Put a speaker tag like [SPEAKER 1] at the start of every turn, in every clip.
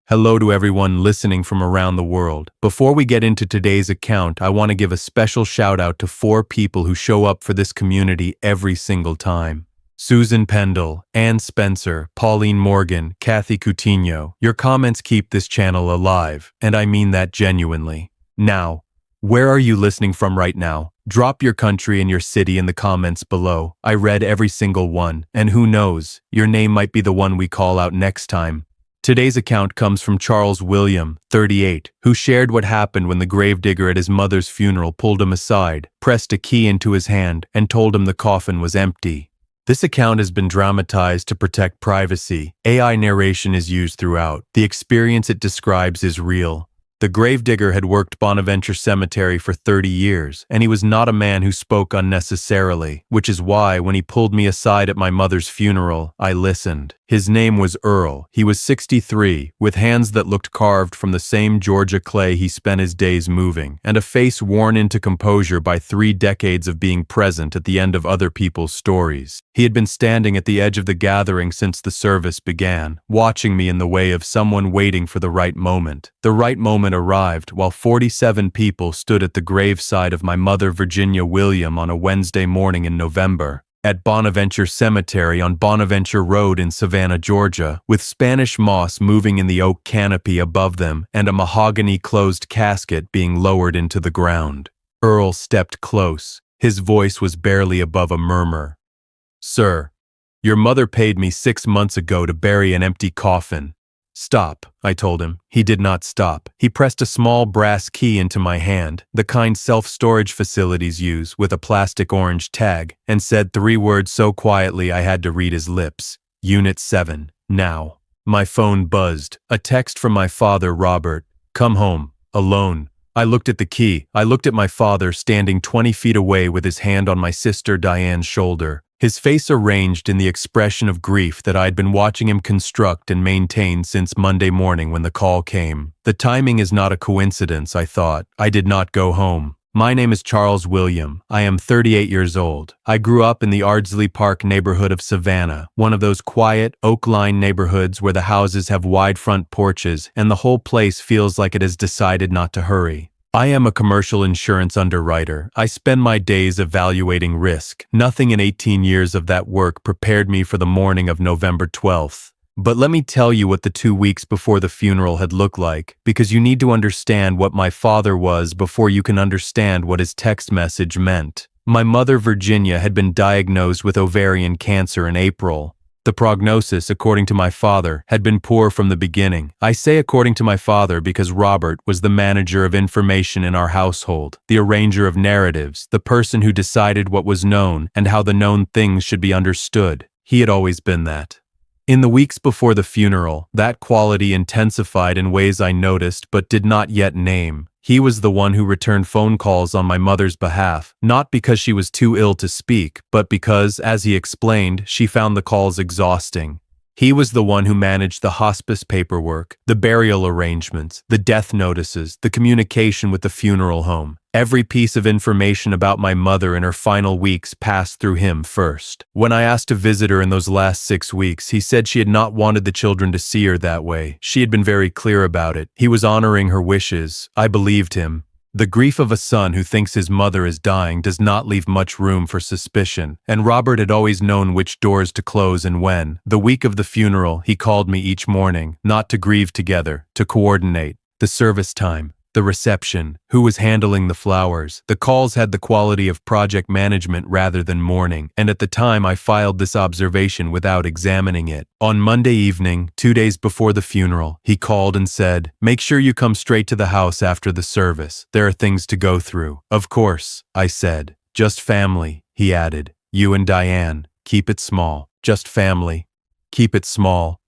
[SPEAKER 1] Hello to everyone listening from around the world. Before we get into today's account, I want to give a special shout out to 4 people who show up for this community every single time. Susan Pendle, Ann Spencer, Pauline Morgan, Kathy Coutinho. Your comments keep this channel alive, and I mean that genuinely. Now, where are you listening from right now? Drop your country and your city in the comments below. I read every single one, and who knows, your name might be the one we call out next time. Today's account comes from Charles William, 38, who shared what happened when the gravedigger at his mother's funeral pulled him aside, pressed a key into his hand, and told him the coffin was empty. This account has been dramatized to protect privacy. AI narration is used throughout. The experience it describes is real. The gravedigger had worked Bonaventure Cemetery for 30 years, and he was not a man who spoke unnecessarily, which is why, when he pulled me aside at my mother's funeral, I listened. His name was Earl. He was 63, with hands that looked carved from the same Georgia clay he spent his days moving, and a face worn into composure by 3 decades of being present at the end of other people's stories. He had been standing at the edge of the gathering since the service began, watching me in the way of someone waiting for the right moment. The right moment arrived while 47 people stood at the graveside of my mother, Virginia William, on a Wednesday morning in November. At Bonaventure Cemetery on Bonaventure Road in Savannah, Georgia, with Spanish moss moving in the oak canopy above them and a mahogany closed casket being lowered into the ground. Earl stepped close. His voice was barely above a murmur. "Sir, your mother paid me 6 months ago to bury an empty coffin." "Stop," I told him. He did not stop. He pressed a small brass key into my hand, the kind self-storage facilities use, with a plastic orange tag, and said 3 words so quietly I had to read his lips. "Unit 7, now." My phone buzzed. A text from my father, Robert. "Come home, alone." I looked at the key. I looked at my father standing 20 feet away with his hand on my sister Diane's shoulder. His face arranged in the expression of grief that I'd been watching him construct and maintain since Monday morning when the call came. The timing is not a coincidence, I thought. I did not go home. My name is Charles William. I am 38 years old. I grew up in the Ardsley Park neighborhood of Savannah, one of those quiet, oak-lined neighborhoods where the houses have wide front porches and the whole place feels like it has decided not to hurry. I am a commercial insurance underwriter. I spend my days evaluating risk. Nothing in 18 years of that work prepared me for the morning of November 12th. But let me tell you what the 2 weeks before the funeral had looked like, because you need to understand what my father was before you can understand what his text message meant. My mother, Virginia, had been diagnosed with ovarian cancer in April. The prognosis, according to my father, had been poor from the beginning. I say according to my father because Robert was the manager of information in our household, the arranger of narratives, the person who decided what was known and how the known things should be understood. He had always been that. In the weeks before the funeral, that quality intensified in ways I noticed but did not yet name. He was the one who returned phone calls on my mother's behalf, not because she was too ill to speak, but because, as he explained, she found the calls exhausting. He was the one who managed the hospice paperwork, the burial arrangements, the death notices, the communication with the funeral home. Every piece of information about my mother in her final weeks passed through him first. When I asked to visit her in those last 6 weeks, he said she had not wanted the children to see her that way. She had been very clear about it. He was honoring her wishes. I believed him. The grief of a son who thinks his mother is dying does not leave much room for suspicion, and Robert had always known which doors to close and when. The week of the funeral, he called me each morning, not to grieve together, to coordinate. The service time, the reception, who was handling the flowers. The calls had the quality of project management rather than mourning, and at the time I filed this observation without examining it. On Monday evening, 2 days before the funeral, he called and said, "Make sure you come straight to the house after the service. There are things to go through." "Of course," I said. "Just family," he added. "You and Diane. Keep it small. Just family. Keep it small."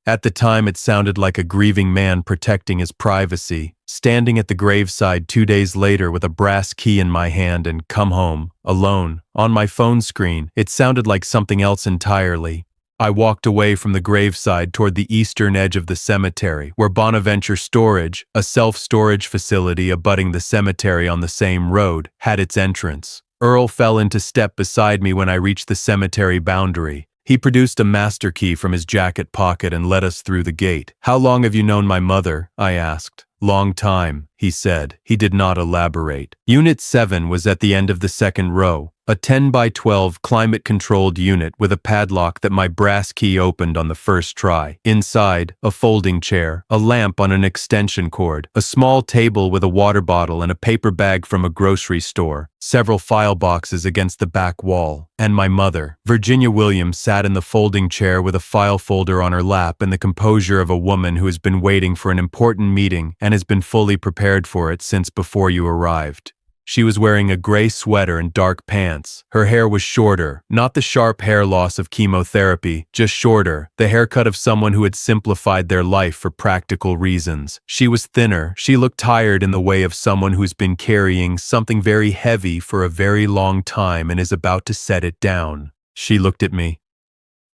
[SPEAKER 1] At the time, it sounded like a grieving man protecting his privacy. Standing at the graveside 2 days later with a brass key in my hand and "come home, alone," on my phone screen, it sounded like something else entirely. I walked away from the graveside toward the eastern edge of the cemetery, where Bonaventure Storage, a self-storage facility abutting the cemetery on the same road, had its entrance. Earl fell into step beside me when I reached the cemetery boundary. He produced a master key from his jacket pocket and led us through the gate. "How long have you known my mother?" I asked. "Long time," he said. He did not elaborate. Unit 7 was at the end of the second row, a 10 by 12 climate-controlled unit with a padlock that my brass key opened on the first try. Inside, a folding chair, a lamp on an extension cord, a small table with a water bottle and a paper bag from a grocery store, several file boxes against the back wall, and my mother. Virginia Williams sat in the folding chair with a file folder on her lap and the composure of a woman who has been waiting for an important meeting and has been fully prepared for it since before you arrived. She was wearing a gray sweater and dark pants. Her hair was shorter, not the sharp hair loss of chemotherapy, just shorter, the haircut of someone who had simplified their life for practical reasons. She was thinner. She looked tired in the way of someone who's been carrying something very heavy for a very long time and is about to set it down. She looked at me.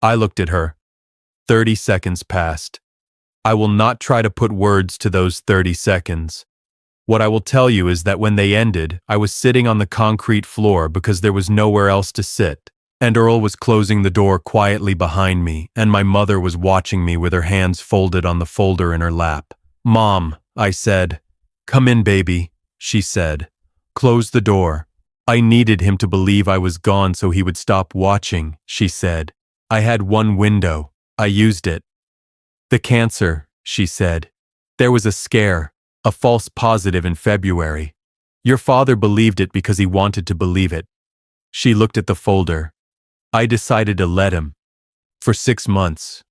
[SPEAKER 1] I looked at her. 30 seconds passed. I will not try to put words to those 30 seconds. What I will tell you is that when they ended, I was sitting on the concrete floor because there was nowhere else to sit, and Earl was closing the door quietly behind me, and my mother was watching me with her hands folded on the folder in her lap. "Mom," I said. "Come in, baby," she said. "Close the door." I needed him to believe I was gone so he would stop watching, she said. I had one window. I used it. "The cancer," she said. "There was a scare. A false positive in February. Your father believed it because he wanted to believe it." She looked at the folder. "I decided to let him. For 6 months.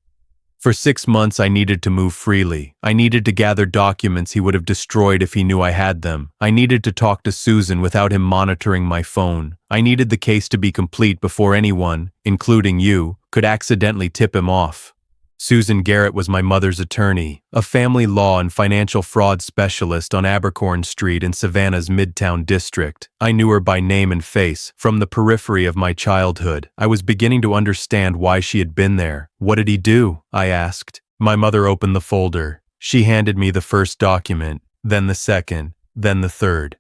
[SPEAKER 1] For 6 months I needed to move freely. I needed to gather documents he would have destroyed if he knew I had them. I needed to talk to Susan without him monitoring my phone. I needed the case to be complete before anyone, including you, could accidentally tip him off." Susan Garrett was my mother's attorney, a family law and financial fraud specialist on Abercorn Street in Savannah's Midtown district. I knew her by name and face, from the periphery of my childhood. I was beginning to understand why she had been there. "What did he do?" I asked. My mother opened the folder. She handed me the first document, then the second, then the third.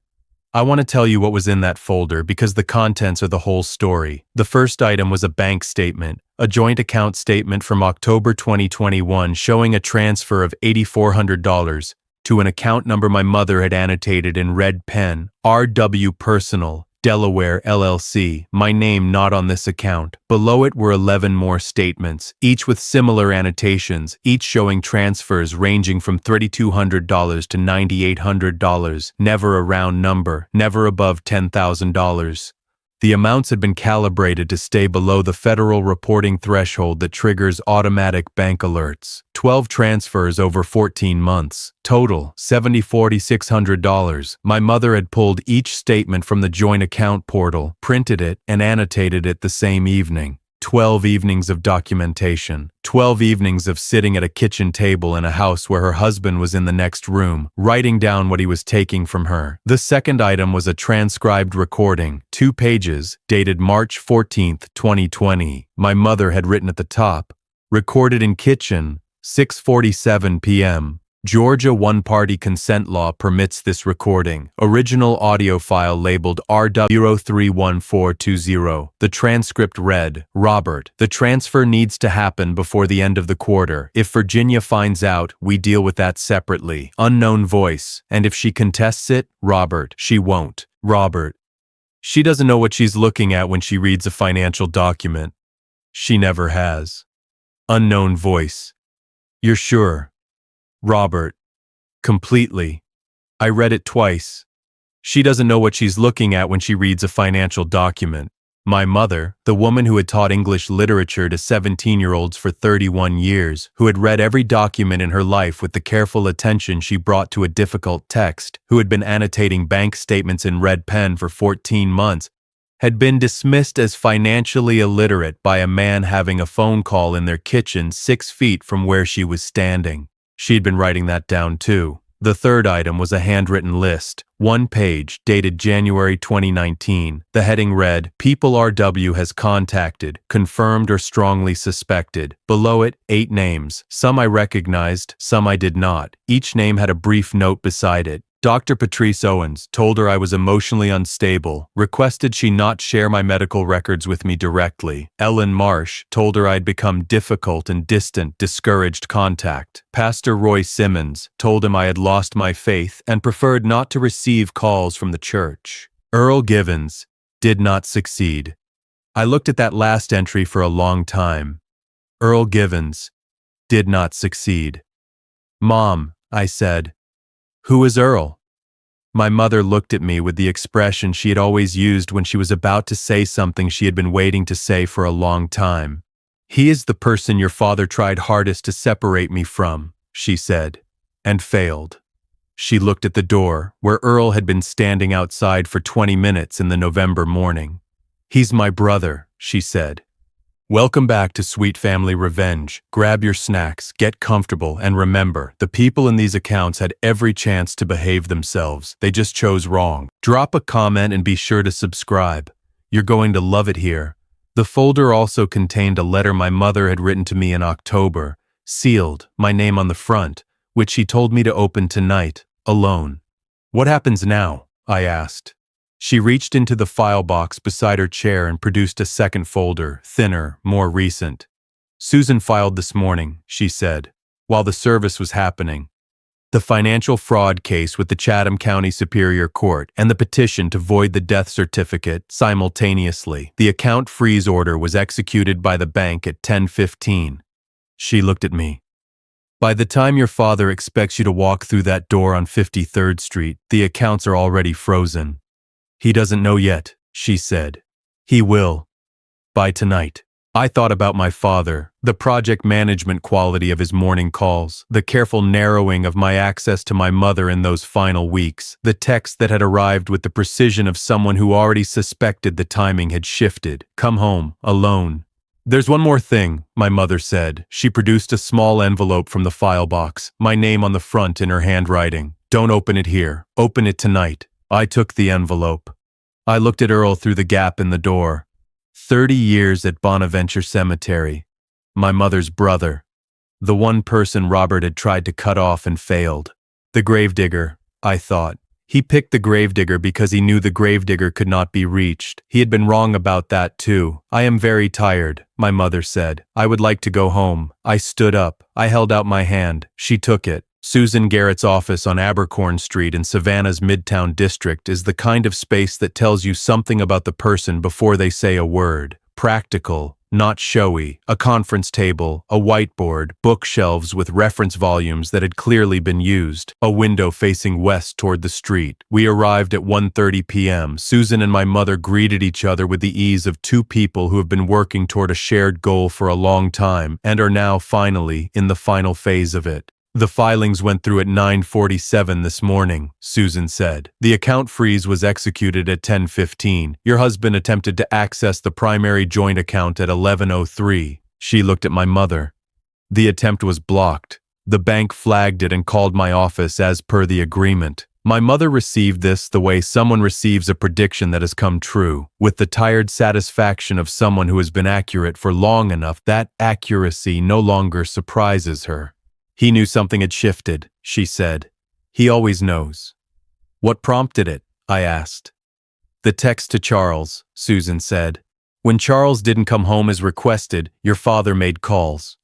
[SPEAKER 1] I want to tell you what was in that folder because the contents are the whole story. The first item was a bank statement, a joint account statement from October 2021 showing a transfer of $8,400 to an account number my mother had annotated in red pen, RW Personal, Delaware LLC, my name not on this account. Below it were 11 more statements, each with similar annotations, each showing transfers ranging from $3,200 to $9,800, never a round number, never above $10,000. The amounts had been calibrated to stay below the federal reporting threshold that triggers automatic bank alerts. 12 transfers over 14 months. Total, $4,600. My mother had pulled each statement from the joint account portal, printed it, and annotated it the same evening. 12 evenings of documentation. 12 evenings of sitting at a kitchen table in a house where her husband was in the next room, writing down what he was taking from her. The second item was a transcribed recording, 2 pages, dated March 14th, 2020. My mother had written at the top, "Recorded in kitchen, 6:47 p.m. Georgia one-party consent law permits this recording. Original audio file labeled RW031420. The transcript read, Robert, the transfer needs to happen before the end of the quarter. If Virginia finds out, we deal with that separately. Unknown voice. And if she contests it, Robert, she won't. Robert. She doesn't know what she's looking at when she reads a financial document. She never has. Unknown voice. You're sure? Robert. Completely. I read it twice. She doesn't know what she's looking at when she reads a financial document. My mother, the woman who had taught English literature to 17-year-olds for 31 years, who had read every document in her life with the careful attention she brought to a difficult text, who had been annotating bank statements in red pen for 14 months, had been dismissed as financially illiterate by a man having a phone call in their kitchen 6 feet from where she was standing. She'd been writing that down too. The third item was a handwritten list, 1 page, dated January 2019. The heading read, People RW has contacted, confirmed or strongly suspected. Below it, 8 names. Some I recognized, some I did not. Each name had a brief note beside it. Dr. Patrice Owens told her I was emotionally unstable, requested she not share my medical records with me directly. Ellen Marsh told her I'd become difficult and distant, discouraged contact. Pastor Roy Simmons told him I had lost my faith and preferred not to receive calls from the church. Earl Givens did not succeed. I looked at that last entry for a long time. Earl Givens did not succeed. "Mom," I said, "who is Earl?" My mother looked at me with the expression she had always used when she was about to say something she had been waiting to say for a long time. "He is the person your father tried hardest to separate me from," she said, and failed. She looked at the door, where Earl had been standing outside for 20 minutes in the November morning. "He's my brother," she said. "Welcome back to Sweet Family Revenge. Grab your snacks, get comfortable, and remember, the people in these accounts had every chance to behave themselves. They just chose wrong." Drop a comment and be sure to subscribe. You're going to love it here. The folder also contained a letter my mother had written to me in October, sealed, my name on the front, which she told me to open tonight, alone. "What happens now?" I asked. She reached into the file box beside her chair and produced a second folder, thinner, more recent. "Susan filed this morning," she said, while the service was happening. "The financial fraud case with the Chatham County Superior Court and the petition to void the death certificate simultaneously. The account freeze order was executed by the bank at 10:15. She looked at me. "By the time your father expects you to walk through that door on 53rd Street, the accounts are already frozen." "He doesn't know yet," she said. "He will. By tonight." I thought about my father, the project management quality of his morning calls, the careful narrowing of my access to my mother in those final weeks, the text that had arrived with the precision of someone who already suspected the timing had shifted. "Come home, alone." "There's one more thing," my mother said. She produced a small envelope from the file box, my name on the front in her handwriting. "Don't open it here. Open it tonight." I took the envelope. I looked at Earl through the gap in the door. 30 years at Bonaventure Cemetery. My mother's brother. The one person Robert had tried to cut off and failed. The Gravedigger, I thought. He picked the Gravedigger because he knew the Gravedigger could not be reached. He had been wrong about that too. "I am very tired," my mother said. "I would like to go home." I stood up. I held out my hand. She took it. Susan Garrett's office on Abercorn Street in Savannah's Midtown District is the kind of space that tells you something about the person before they say a word. Practical, not showy. A conference table, a whiteboard, bookshelves with reference volumes that had clearly been used, a window facing west toward the street. We arrived at 1:30 p.m. Susan and my mother greeted each other with the ease of two people who have been working toward a shared goal for a long time and are now finally in the final phase of it. "The filings went through at 9:47 this morning," Susan said. "The account freeze was executed at 10:15. Your husband attempted to access the primary joint account at 11:03. She looked at my mother. "The attempt was blocked. The bank flagged it and called my office as per the agreement." My mother received this the way someone receives a prediction that has come true, with the tired satisfaction of someone who has been accurate for long enough that accuracy no longer surprises her. "He knew something had shifted," she said. "He always knows." "What prompted it?" I asked. "The text to Charles," Susan said. "When Charles didn't come home as requested, your father made calls.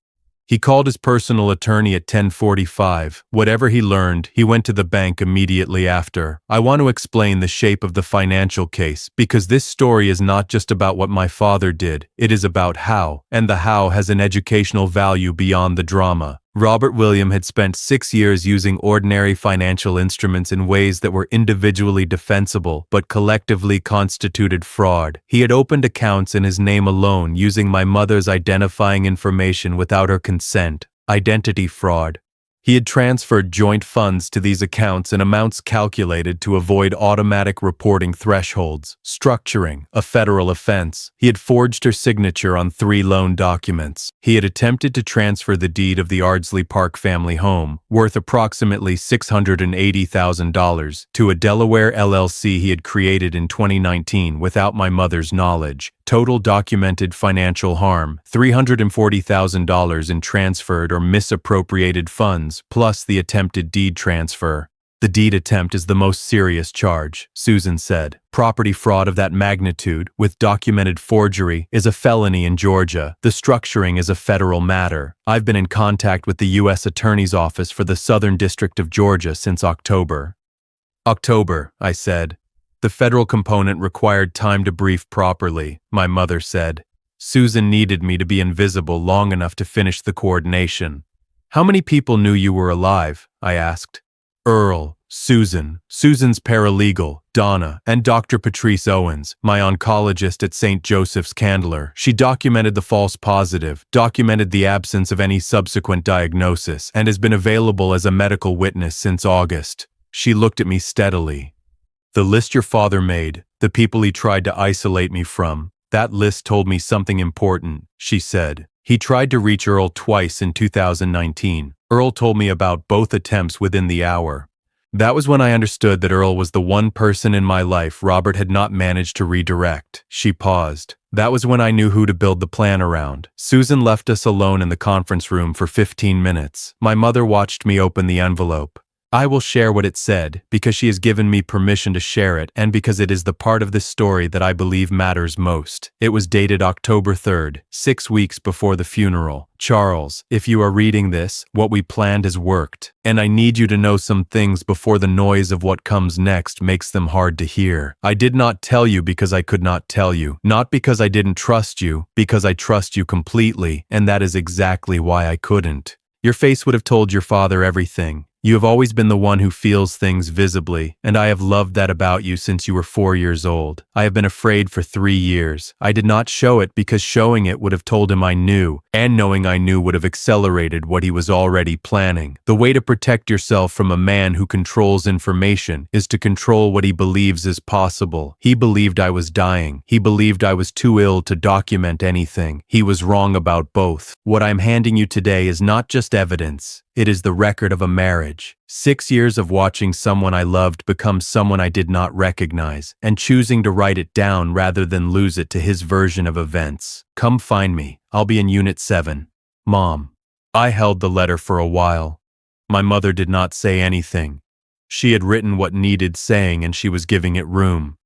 [SPEAKER 1] He called his personal attorney at 10:45. Whatever he learned, he went to the bank immediately after. I want to explain the shape of the financial case, because this story is not just about what my father did, it is about how, and the how has an educational value beyond the drama. Robert William had spent 6 years using ordinary financial instruments in ways that were individually defensible but collectively constituted fraud. He had opened accounts in his name alone using my mother's identifying information without her consent. Identity fraud. He had transferred joint funds to these accounts in amounts calculated to avoid automatic reporting thresholds. Structuring, a federal offense. He had forged her signature on 3 loan documents. He had attempted to transfer the deed of the Ardsley Park family home, worth approximately $680,000, to a Delaware LLC he had created in 2019 without my mother's knowledge. Total documented financial harm, $340,000 in transferred or misappropriated funds, plus the attempted deed transfer. The deed attempt is the most serious charge, Susan said. Property fraud of that magnitude, with documented forgery, is a felony in Georgia. The structuring is a federal matter. I've been in contact with the U.S. Attorney's Office for the Southern District of Georgia since October. October, I said. The federal component required time to brief properly, my mother said. Susan needed me to be invisible long enough to finish the coordination. How many people knew you were alive? I asked. Earl, Susan, Susan's paralegal, Donna, and Dr. Patrice Owens, my oncologist at St. Joseph's Candler. She documented the false positive, documented the absence of any subsequent diagnosis, and has been available as a medical witness since August. She looked at me steadily. The list your father made, the people he tried to isolate me from, that list told me something important, she said. He tried to reach Earl twice in 2019. Earl told me about both attempts within the hour. That was when I understood that Earl was the one person in my life Robert had not managed to redirect. She paused. That was when I knew who to build the plan around. Susan left us alone in the conference room for 15 minutes. My mother watched me open the envelope. I will share what it said, because she has given me permission to share it and because it is the part of this story that I believe matters most. It was dated October 3rd, 6 weeks before the funeral. Charles, if you are reading this, what we planned has worked, and I need you to know some things before the noise of what comes next makes them hard to hear. I did not tell you because I could not tell you, not because I didn't trust you, because I trust you completely, and that is exactly why I couldn't. Your face would have told your father everything. You have always been the one who feels things visibly, and I have loved that about you since you were 4 years old. I have been afraid for 3 years. I did not show it because showing it would have told him I knew, and knowing I knew would have accelerated what he was already planning. The way to protect yourself from a man who controls information is to control what he believes is possible. He believed I was dying. He believed I was too ill to document anything. He was wrong about both. What I'm handing you today is not just evidence. It is the record of a marriage. 6 years of watching someone I loved become someone I did not recognize, and choosing to write it down rather than lose it to his version of events. Come find me. I'll be in Unit 7. Mom. I held the letter for a while. My mother did not say anything. She had written what needed saying and she was giving it room.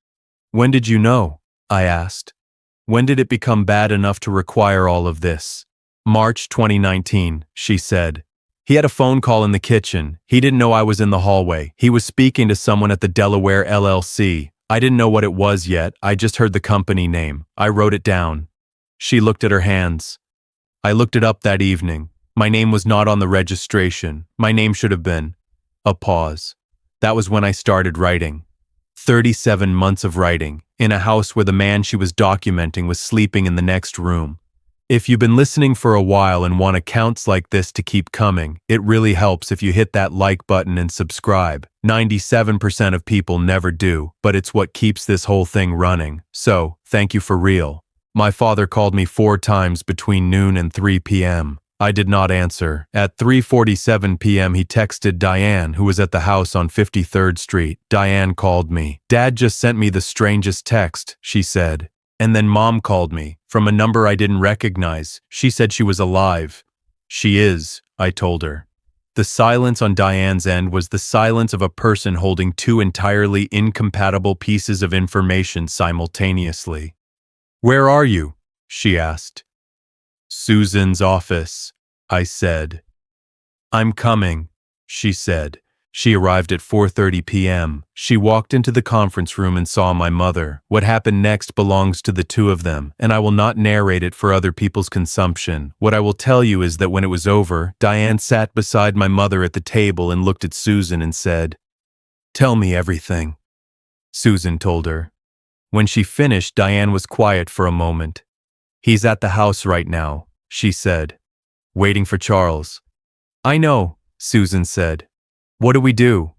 [SPEAKER 1] When did you know? I asked. When did it become bad enough to require all of this? March 2019, she said. He had a phone call in the kitchen. He didn't know I was in the hallway. He was speaking to someone at the Delaware LLC. I didn't know what it was yet. I just heard the company name. I wrote it down. She looked at her hands. I looked it up that evening. My name was not on the registration. My name should have been. A pause. That was when I started writing. 37 months of writing, in a house where the man she was documenting was sleeping in the next room. If you've been listening for a while and want accounts like this to keep coming, it really helps if you hit that like button and subscribe. 97% of people never do, but it's what keeps this whole thing running. So, thank you for real. My father called me 4 times between noon and 3 p.m. I did not answer. At 3:47 p.m. he texted Diane, who was at the house on 53rd Street. Diane called me. Dad just sent me the strangest text, she said. And then Mom called me, from a number I didn't recognize. She said she was alive. She is, I told her. The silence on Diane's end was the silence of a person holding 2 entirely incompatible pieces of information simultaneously. Where are you? She asked. Susan's office, I said. I'm coming, she said. She arrived at 4:30 p.m. She walked into the conference room and saw my mother. What happened next belongs to the 2 of them, and I will not narrate it for other people's consumption. What I will tell you is that when it was over, Diane sat beside my mother at the table and looked at Susan and said, "Tell me everything." Susan told her. When she finished, Diane was quiet for a moment. "He's at the house right now," she said, "waiting for Charles." "I know," Susan said. "What do we do?"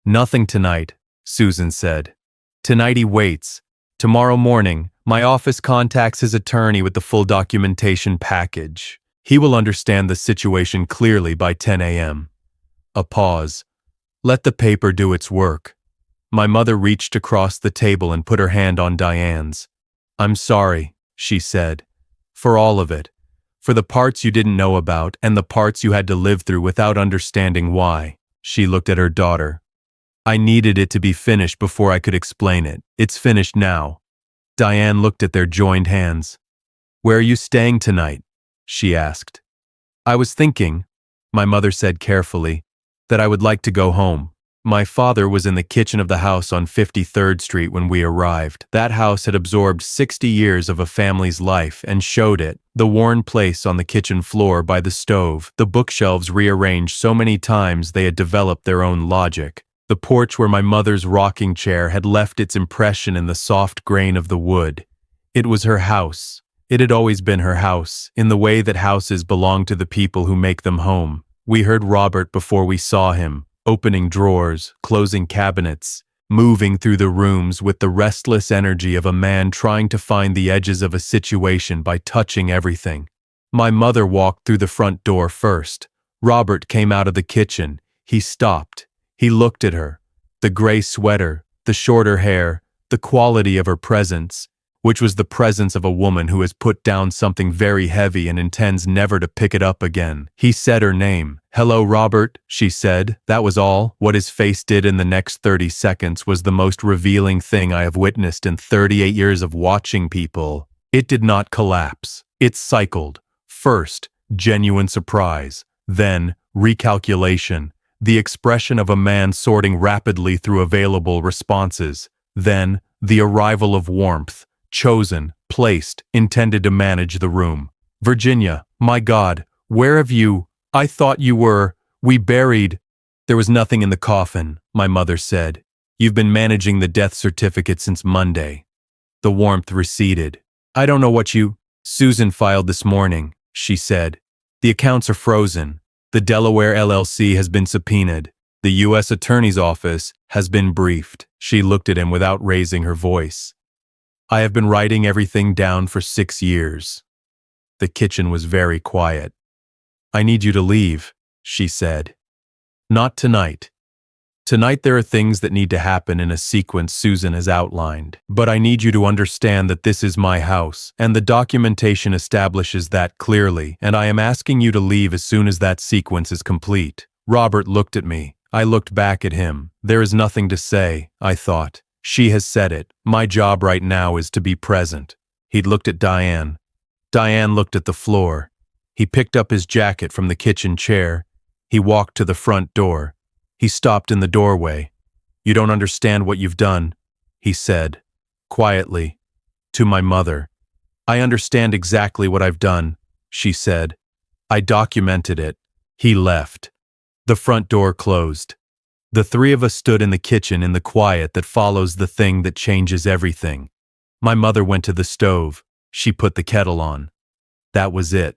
[SPEAKER 1] "Nothing tonight," Susan said. "Tonight he waits. Tomorrow morning, my office contacts his attorney with the full documentation package. He will understand the situation clearly by 10 a.m. A pause. Let the paper do its work. My mother reached across the table and put her hand on Diane's. "I'm sorry," she said, "for all of it. For the parts you didn't know about and the parts you had to live through without understanding why." She looked at her daughter. I needed it to be finished before I could explain it. It's finished now. Diane looked at their joined hands. Where are you staying tonight? She asked. I was thinking, my mother said carefully, that I would like to go home. My father was in the kitchen of the house on 53rd Street when we arrived. That house had absorbed 60 years of a family's life and showed it. The worn place on the kitchen floor by the stove, the bookshelves rearranged so many times they had developed their own logic. The porch where my mother's rocking chair had left its impression in the soft grain of the wood. It was her house. It had always been her house, in the way that houses belong to the people who make them home. We heard Robert before we saw him, opening drawers, closing cabinets, moving through the rooms with the restless energy of a man trying to find the edges of a situation by touching everything. My mother walked through the front door first. Robert came out of the kitchen. He stopped. He looked at her. The gray sweater, the shorter hair, the quality of her presence, which was the presence of a woman who has put down something very heavy and intends never to pick it up again. He said her name. "Hello, Robert," she said. That was all. What his face did in the next 30 seconds was the most revealing thing I have witnessed in 38 years of watching people. It did not collapse. It cycled. First, genuine surprise. Then, recalculation. The expression of a man sorting rapidly through available responses. Then, the arrival of warmth. Chosen, placed, intended to manage the room. "Virginia, my God, where have you? I thought you were. We buried." "There was nothing in the coffin," my mother said. "You've been managing the death certificate since Monday." The warmth receded. "I don't know what you—" "Susan filed this morning," she said. "The accounts are frozen. The Delaware LLC has been subpoenaed. The U.S. Attorney's Office has been briefed." She looked at him without raising her voice. "I have been writing everything down for 6 years." The kitchen was very quiet. "I need you to leave," she said. "Not tonight. Tonight there are things that need to happen in a sequence Susan has outlined. But I need you to understand that this is my house, and the documentation establishes that clearly, and I am asking you to leave as soon as that sequence is complete." Robert looked at me. I looked back at him. There is nothing to say, I thought. She has said it. My job right now is to be present. He'd looked at Diane. Diane looked at the floor. He picked up his jacket from the kitchen chair. He walked to the front door. He stopped in the doorway. "You don't understand what you've done," he said, quietly, to my mother. "I understand exactly what I've done," she said. "I documented it." He left. The front door closed. The three of us stood in the kitchen in the quiet that follows the thing that changes everything. My mother went to the stove. She put the kettle on. That was it.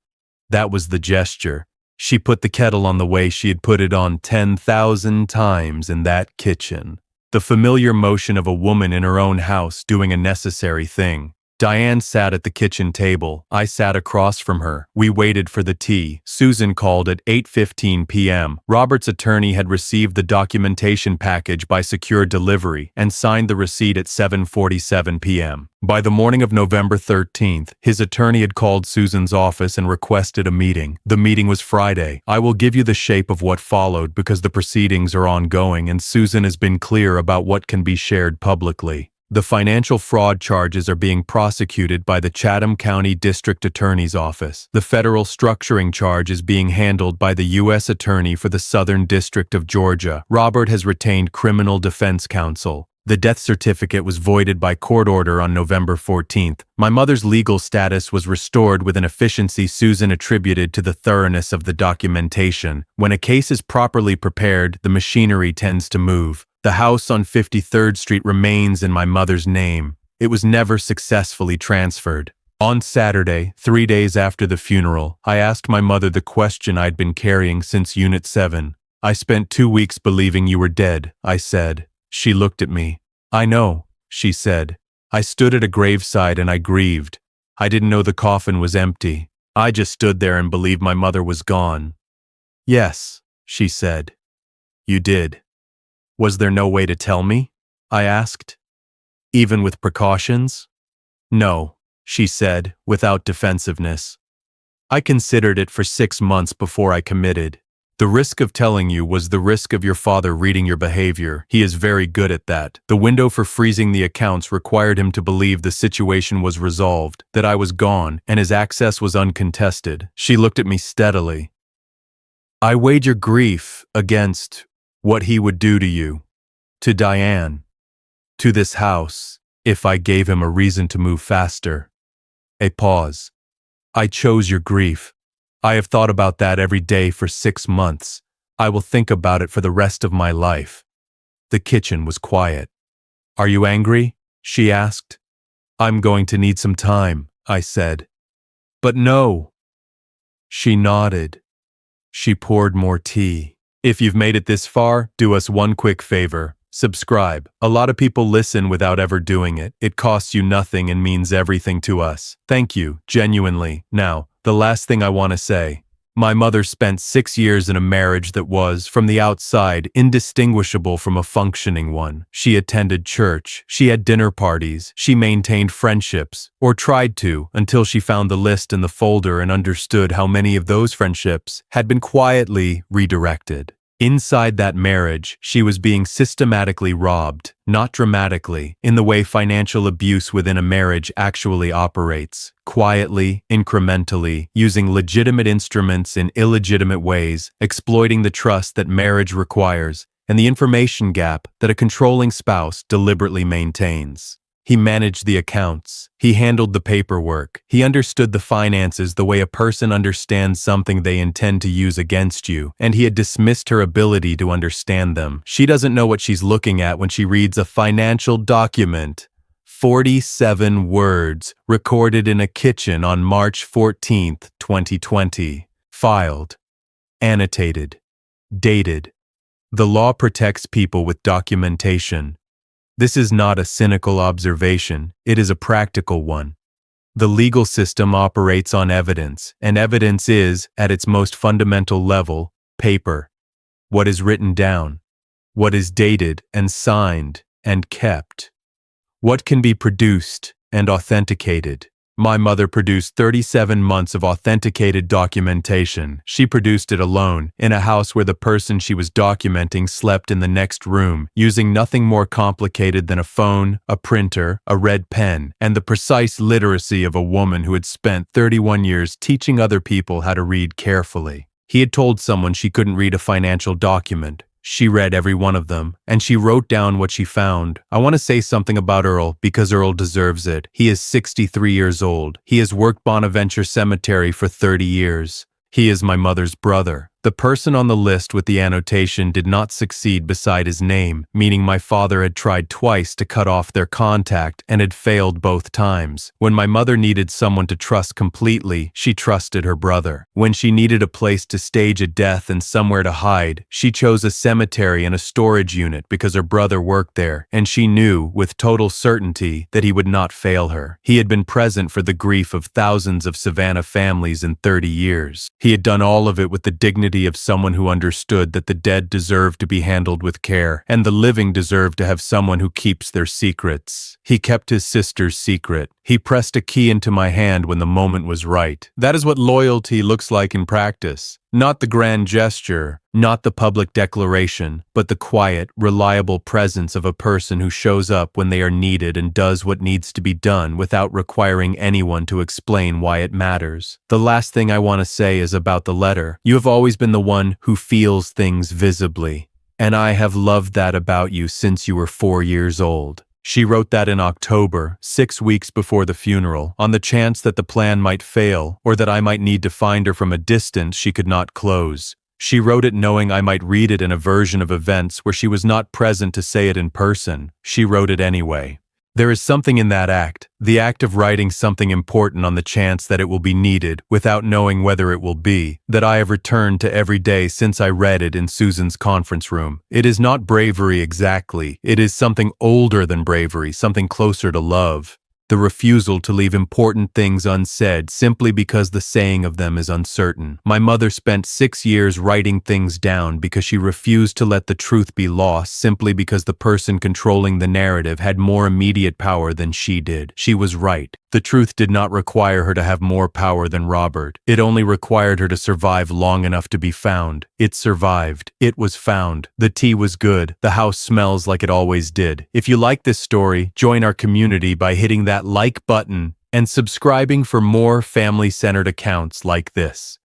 [SPEAKER 1] That was the gesture. She put the kettle on the way she had put it on 10,000 times in that kitchen. The familiar motion of a woman in her own house doing a necessary thing. Diane sat at the kitchen table. I sat across from her. We waited for the tea. Susan called at 8:15 p.m. Robert's attorney had received the documentation package by secure delivery and signed the receipt at 7:47 p.m. By the morning of November 13th, his attorney had called Susan's office and requested a meeting. The meeting was Friday. I will give you the shape of what followed because the proceedings are ongoing and Susan has been clear about what can be shared publicly. The financial fraud charges are being prosecuted by the Chatham County District Attorney's Office. The federal structuring charge is being handled by the U.S. Attorney for the Southern District of Georgia. Robert has retained criminal defense counsel. The death certificate was voided by court order on November 14th. My mother's legal status was restored with an efficiency Susan attributed to the thoroughness of the documentation. When a case is properly prepared, the machinery tends to move. The house on 53rd Street remains in my mother's name. It was never successfully transferred. On Saturday, 3 days after the funeral, I asked my mother the question I'd been carrying since Unit 7. "I spent 2 weeks believing you were dead," I said. She looked at me. "I know," she said. "I stood at a graveside and I grieved. I didn't know the coffin was empty. I just stood there and believed my mother was gone." "Yes," she said. "You did." "Was there no way to tell me?" I asked. "Even with precautions?" "No," she said, without defensiveness. "I considered it for 6 months before I committed. The risk of telling you was the risk of your father reading your behavior. He is very good at that. The window for freezing the accounts required him to believe the situation was resolved, that I was gone, and his access was uncontested. She looked at me steadily. I wager grief against what he would do to you, to Diane, to this house, if I gave him a reason to move faster. A pause. I chose your grief. I have thought about that every day for 6 months. I will think about it for the rest of my life. The kitchen was quiet. Are you angry? She asked. I'm going to need some time, I said. But no. She nodded. She poured more tea. If you've made it this far, do us one quick favor. Subscribe. A lot of people listen without ever doing it. It costs you nothing and means everything to us. Thank you, genuinely. Now, the last thing I want to say. My mother spent 6 years in a marriage that was, from the outside, indistinguishable from a functioning one. She attended church, she had dinner parties, she maintained friendships, or tried to, until she found the list in the folder and understood how many of those friendships had been quietly redirected. Inside that marriage, she was being systematically robbed, not dramatically, in the way financial abuse within a marriage actually operates, quietly, incrementally, using legitimate instruments in illegitimate ways, exploiting the trust that marriage requires, and the information gap that a controlling spouse deliberately maintains. He managed the accounts. He handled the paperwork. He understood the finances the way a person understands something they intend to use against you, and he had dismissed her ability to understand them. She doesn't know what she's looking at when she reads a financial document. 47 words, recorded in a kitchen on March 14, 2020. Filed. Annotated. Dated. The law protects people with documentation. This is not a cynical observation, it is a practical one. The legal system operates on evidence, and evidence is, at its most fundamental level, paper. What is written down, what is dated and signed and kept, what can be produced and authenticated. My mother produced 37 months of authenticated documentation. She produced it alone, in a house where the person she was documenting slept in the next room, using nothing more complicated than a phone, a printer, a red pen, and the precise literacy of a woman who had spent 31 years teaching other people how to read carefully. He had told someone she couldn't read a financial document. She read every one of them, and she wrote down what she found. I want to say something about Earl, because Earl deserves it. He is 63 years old. He has worked Bonaventure Cemetery for 30 years. He is my mother's brother. The person on the list with the annotation did not succeed beside his name, meaning my father had tried twice to cut off their contact and had failed both times. When my mother needed someone to trust completely, she trusted her brother. When she needed a place to stage a death and somewhere to hide, she chose a cemetery and a storage unit because her brother worked there, and she knew, with total certainty, that he would not fail her. He had been present for the grief of thousands of Savannah families in 30 years. He had done all of it with the dignity of someone who understood that the dead deserved to be handled with care, and the living deserved to have someone who keeps their secrets. He kept his sister's secret. He pressed a key into my hand when the moment was right. That is what loyalty looks like in practice. Not the grand gesture, not the public declaration, but the quiet, reliable presence of a person who shows up when they are needed and does what needs to be done without requiring anyone to explain why it matters. The last thing I want to say is about the letter. You have always been the one who feels things visibly, and I have loved that about you since you were 4 years old. She wrote that in October, 6 weeks before the funeral, on the chance that the plan might fail or that I might need to find her from a distance she could not close. She wrote it knowing I might read it in a version of events where she was not present to say it in person. She wrote it anyway. There is something in that act, the act of writing something important on the chance that it will be needed, without knowing whether it will be, that I have returned to every day since I read it in Susan's conference room. It is not bravery exactly. It is something older than bravery, something closer to love. The refusal to leave important things unsaid simply because the saying of them is uncertain. My mother spent 6 years writing things down because she refused to let the truth be lost simply because the person controlling the narrative had more immediate power than she did. She was right. The truth did not require her to have more power than Robert. It only required her to survive long enough to be found. It survived. It was found. The tea was good. The house smells like it always did. If you like this story, join our community by hitting that like button and subscribing for more family-centered accounts like this.